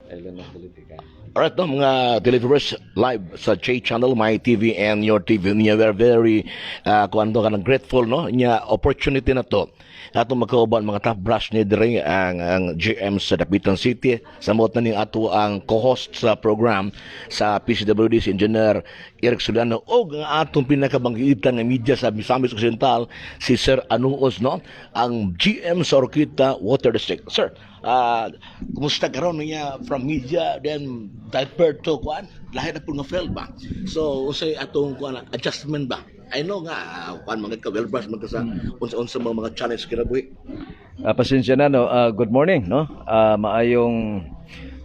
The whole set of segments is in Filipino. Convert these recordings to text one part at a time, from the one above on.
Alright, no, mga televiewers live sa J Channel, My TV and Your TV niya, we're very kuando ka grateful no niya opportunity na to ato magkauban mga top brush ni dire ang GM sa Dapitan City sa mot na ning ato ang co-host sa program sa PCWD si Engineer Eric Soliano o ang atong pinakabanggitan nga media sa Misamis Occidental si Sir Anuos no ang GM sa Orquita Water District. Sir, kumusta karon niya from media then diaper to kuan lahi na po nga field ba, so usay atong kuan adjustment ba. I know nga kuan mga ka well brush man ka sa unsa mga challenge kinabuhi. Pasensya na no. Good morning no. Maayong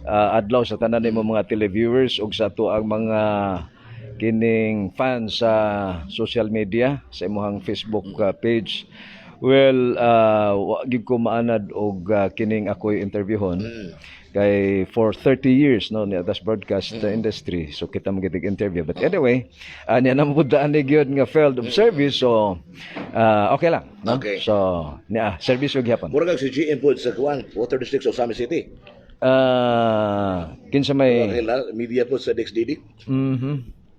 adlaw sa tanan nimo mga televiewers ug sa ato ang mga kining fans sa social media sa imong Facebook page. Well, gid ko maanad og kining ako'y interviewon kay for 30 years no ni das broadcast industry, so kita magitig interview, but anyway niya namudaan ni gyud nga field of service, so okay lang no? Okay. So niya service ug gyapon Mura kag si GM po sa kuan Water District sa Sami City. Kinsa may Media po sa DXDD.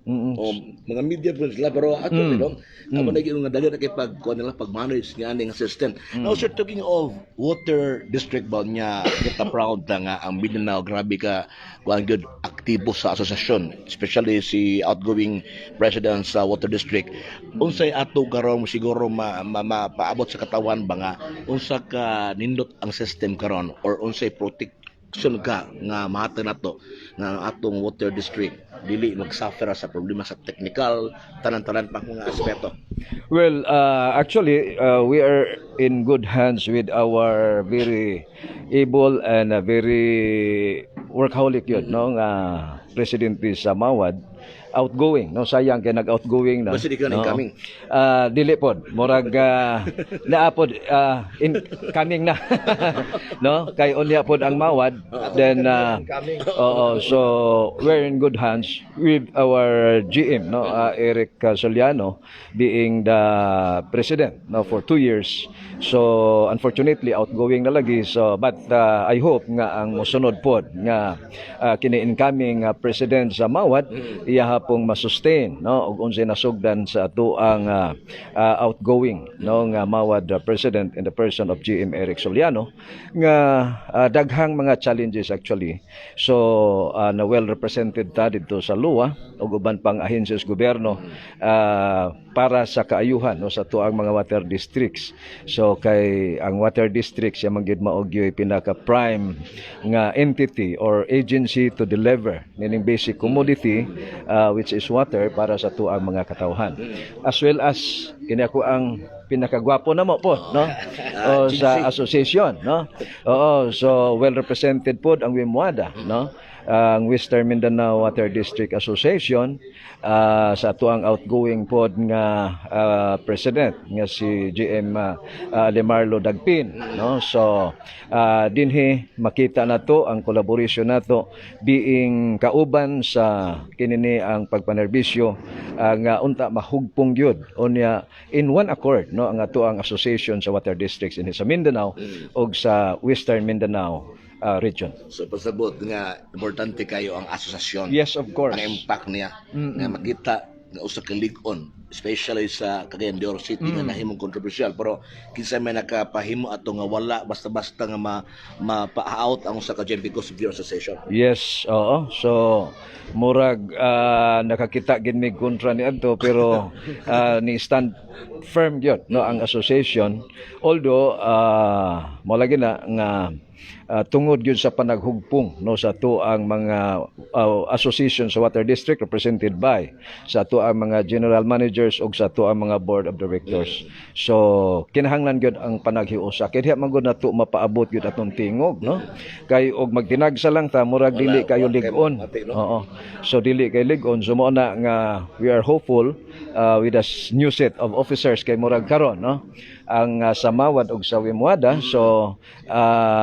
O mga media po sila pero ato no amo na gyud nga dagan kay pag kuan nila pag manage nga ning system. Now sir, talking of Water District ba niya kita proud na nga ang Mindanao grabe ka kuan gyud aktibo sa asosasyon, especially si outgoing president sa Water District. Unsay ato karon siguro mapaabot sa katawan ba nga unsa ka nindot ang system karon or unsay protection ka nga mahata nato nga atong Water District dili magsuffer sa problema sa technical tanan-tanan pang mga aspeto. Well, actually, we are in good hands with our very able and very workaholic yun, no? Presidente sa Mawad, outgoing, no? Sayang kay nag-outgoing na. Basta di ka na incoming. Dili pod, murag naapod incoming na. No? Kay unya pod ang Mawad, then so we're in good hands with our GM, no? Eric Soliano being the president no for 2 years. So unfortunately outgoing na lagi, so but I hope nga ang mosunod pod nga kini incoming president sa Mawad iya hapong masustain no ug unsay nasugdan sa ato ang outgoing no nga Mawad president in the person of GM Eric Soliano nga daghang mga challenges actually, so na well represented ta dito sa LUA ug uban pang ahensyas gobyerno para sa kaayuhan no sa tuang mga water districts. So kay ang water districts siya manggid maog yoy pinaka prime nga entity or agency to deliver meaning basic commodity which is water para sa tuang mga katawhan, as well as kini ako ang pinakagwapo na mo po no sa association no. So well represented po ang WIMWADA no, ang Western Mindanao Water District Association sa atuang outgoing pod nga president nga si GM Lemarlo Dagpin no. So dinhi makita nato ang collaboration nato being kauban sa kinini ang pagpanerbisyo nga unta mahugpong gyud unya in one accord no ang ato ang association sa water districts in sa Mindanao ug sa Western Mindanao region. So pasabot nga importante kayo ang asosasyon. Yes, of course. Ang impact niya nga makita nga usa ka ligon especially sa Cagayan de Oro City nga nahimong kontrobersyal pero kinsa may nakapahimo ato nga wala basta-basta nga ma-out ang usa ka GM because of your association. Yes, oo. So murag nakakita gid mig kontra ni adto pero ni stand firm gyud no ang association, although mo lagi na nga tungod gyud sa panaghugpong no sa ato ang mga association sa water district represented by sa ato ang mga general managers ug sa ato ang mga board of directors. So kinahanglan gyud ang panaghiusa kay diha man gud nato mapaabot gyud atong tingog no kay og magtinagsa lang ta murag dili kayo ligon. Oo, so dili kay ligon, so mo na nga we are hopeful with a new set of officers kay murag karon no ang sa Mawad ug sa WIMWADA, so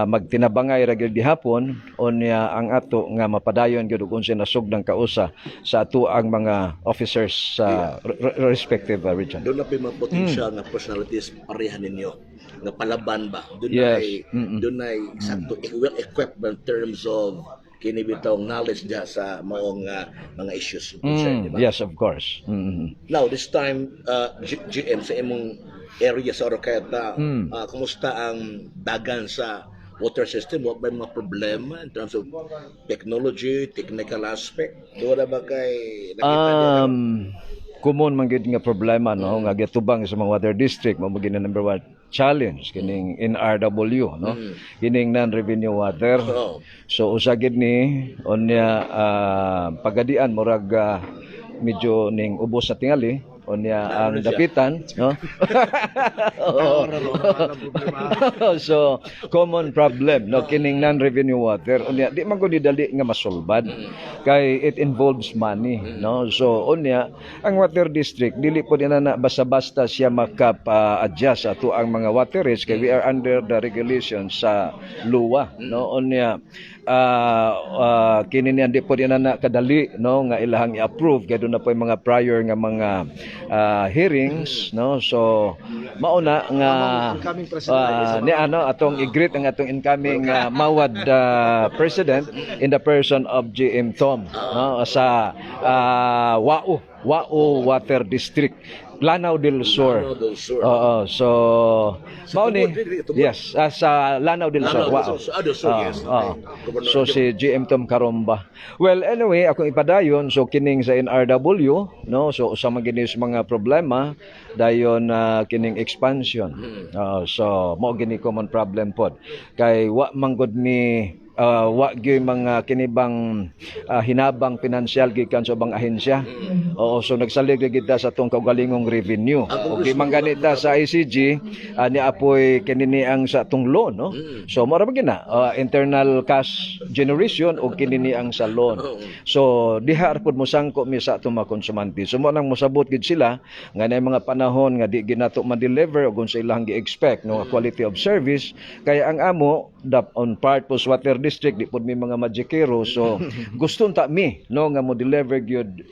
magtinabangay ra gyud gihapon unya ang ato nga mapadayon gyud ug unsay nasugdang kausa sa ato ang mga officers sa respective region. Doon na pa yung mga potential nga personalities pareha ninyo nga palaban ba? Doon Yes. ay doon ay sakto well equipped in terms of kini bitong knowledge diha sa maong mga issues concern, di ba? Yes, of course. Now, this time, GM, sa imong area sa Oroqueta, kumusta ang dagan sa water system? What ba yung mga problema in terms of technology, technical aspect? Doon na ba kay nakita niya? Common man gyud nga problema no nga gitubang sa mga water district mo maging number one challenge kining NRW no kining non-revenue water. So usa gid ni unya pagadian murag medyo ning ubos sa tingali unya ang dapitan no. So common problem no kining non-revenue water unya di man gud dali nga masulbad kay it involves money no. So unya ang water district dili po na basta-basta siya makapa-adjust ato ang mga water rates kay we are under the regulations sa luwa no. Unya kini niya di po na kadali no nga ilahang i-approve kay doon na po yung mga prior nga mga hearings no. So mauna nga ni ano atong i-greet ang atong incoming Mawad president in the person of GM Tom no sa Wao Water District, Lanao del Sur. Oo, so mao ni yes, sa Lanao del Sur. Wow. So si GM Tom Karomba. Well, anyway, akong ipadayon so kining sa NRW, no? So usa man gini sa mga problema dayon kining expansion. So mao gini common problem pod. Kay wa manggod ni wa gyud mga kinibang hinabang pinansyal gikan sa bang ahensya. Oo, so nagsalig kita sa tong kaugalingong revenue. Okay, mangganita sa ICG ni apoy kinini ang sa tong loan no. So mao ra gina internal cash generation o kinini ang sa loan. So diha pud mo sangko mi sa atong mga konsumante. So mo nang mosabot gid sila nga nay mga panahon nga di ginato ma-deliver og sa ilang gi-expect no quality of service kay ang amo on part po sa water district di pud mi mga magikero so gusto ta mi no nga mo deliver gyud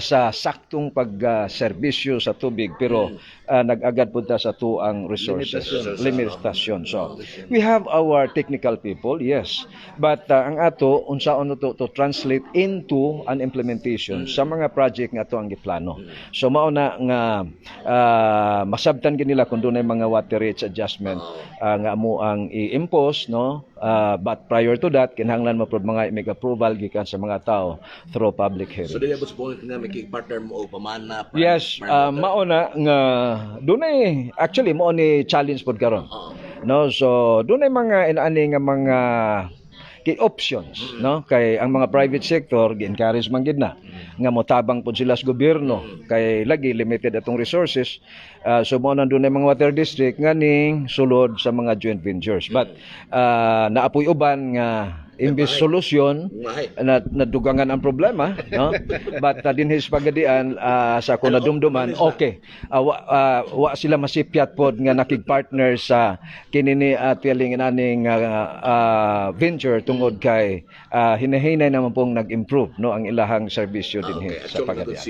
sa saktong pag serbisyo sa tubig pero nag-agad pud ta sa tuang resources limitasyon. So we have our technical people, yes, but ang ato unsaon to translate into an implementation sa mga project nga ato ang giplano. So mao na nga masabtan gid nila kung dunay mga water rates adjustment nga amo ang i-impose no. But prior to that, kinahanglan mo prod mga make approval gikan sa mga tao through public hearings. So, dili ba sa point nga may partner mo o pamana? Yes, mao na nga dunay actually mao ni challenge pod karon. No, so dunay mga inaani nga mga options no kay ang mga private sector gi-encourage man gid na nga motabang pud sila sa gobyerno kay lagi limited atong resources. So mo nandun ay mga water district nga ning sulod sa mga joint ventures but naapoy uban nga imbis solusyon na nadugangan ang problema no but dinhis pagadian sa kuna dumduman okay wa sila masipyat pod nga nakig-partner sa kinini tiling inaning venture tungod kay hinahinay naman pong nag-improve no ang ilahang serbisyo dinhi sa pagadian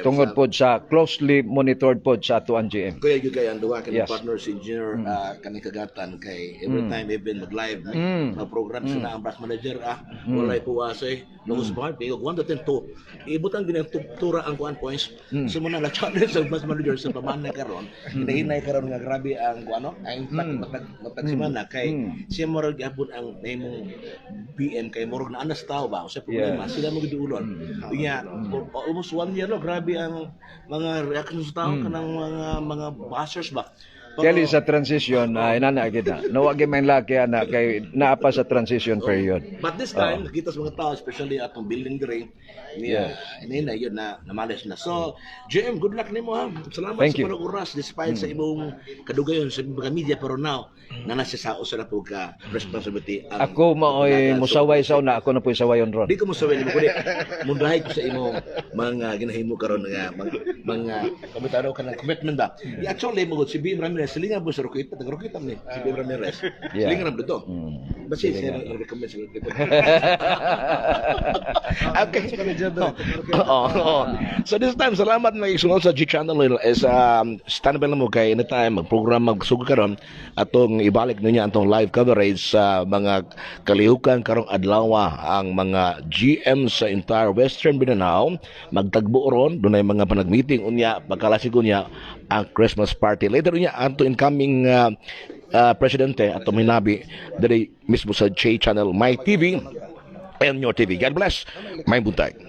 tungod pod sa closely monitored pod sa ato ang GM kaya gyud kay ang duha kay partner si engineer kanikagatan kay every time even mag-live na program sila ang manager walay puwasay lugos ba pero 1 to 10 to ibutang ginang tura ang kuan points so mo na challenge sa mas manager sa pamana karon hinahinay karon nga grabe ang kuano ang matag semana kay siya morag gapon ang name BM kay morag na anas tao ba sa problema sila mo gid ulon unya almost 1 year no grabe ang mga reaction sa tao kanang mga bashers ba. Kaya sa transition, inana kita. Nawag may laki ana kay naapa sa transition period. But this time, nakita sa mga tao, especially atong building ring, niya, na yun na namalis na. So, JM, good luck nimo ha. Salamat sa mga oras despite sa imong kadugayon sa mga media pero now, nasa sao sa po ka responsibility. Ako maoy musaway sa una, ako na po sawayon ron. Di ko musaway nimo kundi mundahay ko sa imong mga ginahimo karon nga mga komentaro kanang commitment ba. Actually mo si BM Ramirez silingan po sa Roqueta, taga-Roqueta ni si BM Ramirez. Silingan na dito. Basi siya recommend sa Okay. Oo. So this time, salamat na isunod sa G-Channel is standby mo kay anytime mag-program magsugod karon atong ibalik niya atong live coverage sa mga kalihukan karong adlaw ang mga GM sa entire Western Mindanao magtagbo ron dunay mga panag-meeting unya pagkalasig unya ang Christmas party. Later unya ato incoming presidente at minabi diri mismo sa J Channel My TV and Your TV. God bless. May buntag.